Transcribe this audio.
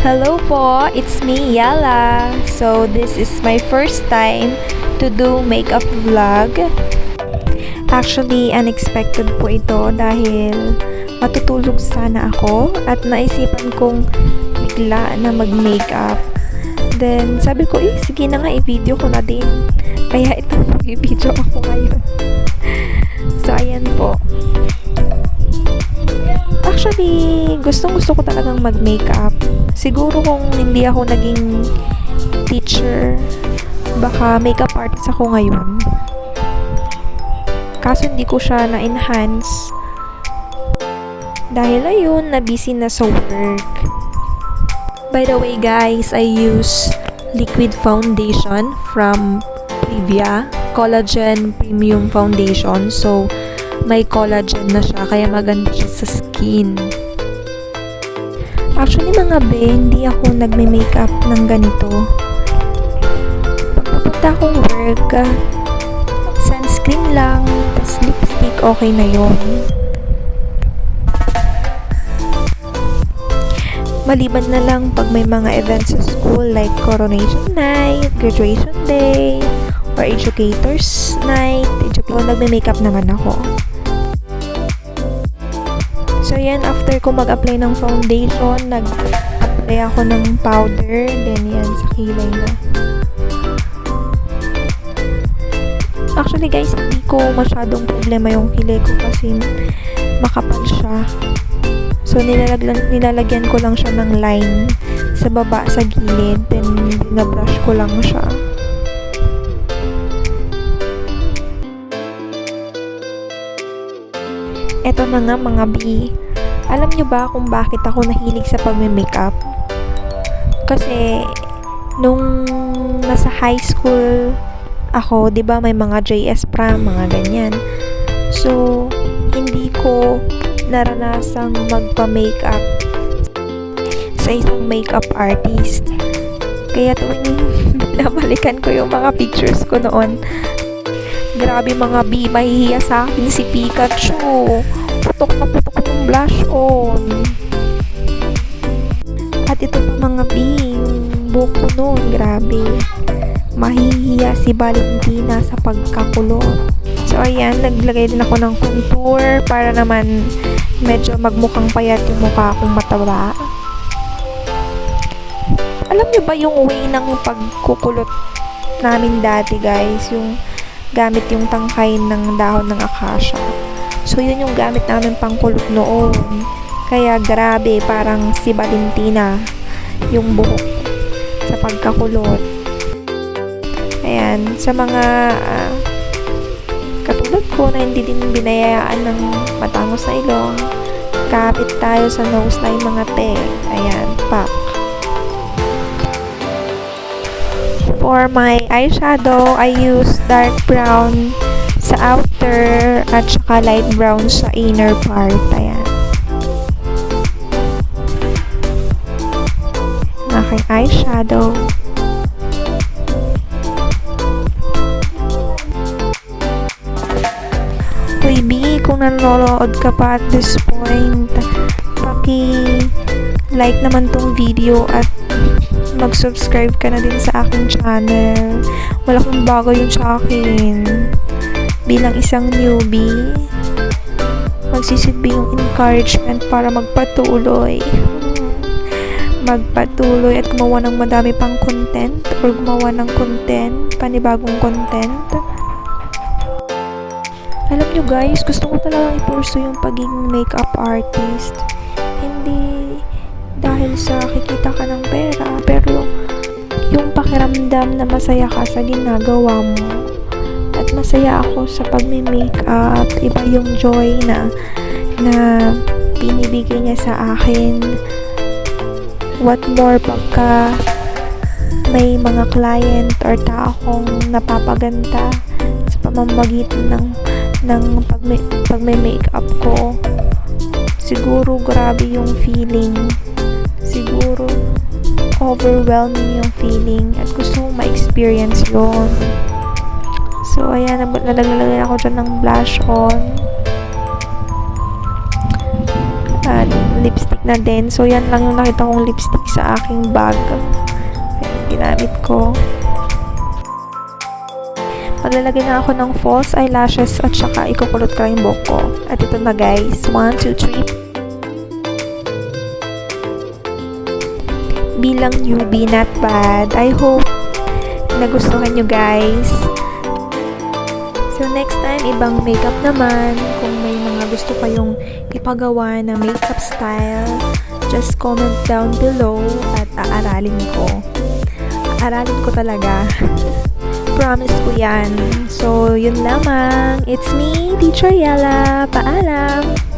Hello po, it's me, Yala. So, this is my first time to do makeup vlog. Actually, unexpected po ito dahil matutulog sana ako at naisipan kong bigla na mag-makeup. Then, sabi ko, sige na nga, i-video ko na din. Kaya ito, i-video ako ngayon. So, ayan po. Actually, gustong-gusto ko talagang mag-makeup. Siguro kung hindi ako naging teacher, baka makeup artist ako ngayon. Kaso hindi ko siya na-enhance. Dahil ayun, na-busy na sa work. By the way guys, I use liquid foundation from Privia. Collagen Premium Foundation. So, may collagen na siya, kaya maganda siya sa skin. Actually mga be, hindi ako nagme-makeup ng ganito. Pagpupunta akong work, sunscreen lang, tas lipstick, okay na yun. Maliban na lang pag may mga events sa school like coronation night, graduation day, or educators night, nagme-makeup naman ako. So, yan, after ko mag-apply ng foundation, nag-apply ako ng powder, then yan, sa kilay na. Actually, guys, hindi ko masyadong problema yung kilay ko kasi makapal siya. So, nilalagyan ko lang siya ng line sa baba, sa gilid, then binabrush ko lang siya. Eto na nga mga B. Alam nyo ba kung bakit ako nahilig sa pagme-makeup? Kasi, nung nasa high school ako, di ba may mga JS prom, mga ganyan. So, hindi ko naranasang magpa-makeup sa isang makeup artist. Kaya tuwing binabalikan ko yung mga pictures ko noon, grabe mga B, mahihiya sa akin si Pikachu. Putok na putok yung blush on. At ito pa mga B, yung buhok ko noon, grabe. Mahihiya si Valentina sa pagkakulot. So ayan, naglagay din ako ng contour para naman medyo magmukhang payat yung mukha akong mataba. Alam niyo ba yung way ng pagkukulot namin dati guys, yung gamit yung tangkay ng dahon ng akasya. So, yun yung gamit namin pang kulot noon. Kaya, grabe, parang si Valentina yung buhok sa pagkakulot. Ayan, sa mga katulad ko na hindi din binayaan ng matangos na ilong, kapit tayo sa nose line mga te. Ayan, pak. For my eyeshadow, I use dark brown sa outer at saka light brown sa inner part. Ayan. Aking eyeshadow. Uy, B, kung nanonood ka pa at this point, paki-like naman tong video at mag-subscribe ka na din sa aking channel. Wala kang bago yun sa akin. Bilang isang newbie, magsisilbi yung encouragement para magpatuloy at gumawa ng madami pang content or gumawa ng content, panibagong content. Alam nyo guys, gusto ko talagang i-pursue yung pagiging makeup artist. Hindi dahil sa kikita ka ng pera, pero yung pakiramdam na masaya ka sa ginagawa mo at masaya ako sa pagme-makeup, iba yung joy na binibigay niya sa akin. What more pagka may mga client or taong napapaganda sa pamamagitan ng pagme-makeup ko. Siguro grabe yung feeling. Siguro overwhelming yung feeling at gusto kong ma-experience yun. So, ayan, nalalagay ako dyan ng blush on at lipstick na din. So, yan lang yung nakita kong lipstick sa aking bag. Ayan, ginamit ko. Maglalagay na ako ng false eyelashes at saka ikukulot ko yung buhok ko. At ito na guys. 1, 2, 3. Bilang newbie, not bad. I hope nagustuhan nyo guys. So next time, ibang makeup naman. Kung may mga gusto kayong ipagawa na makeup style, just comment down below at aaralin ko. Aaralin ko talaga. Promise ko yan. So, yun lamang. It's me, Teacher Yella. Paalam!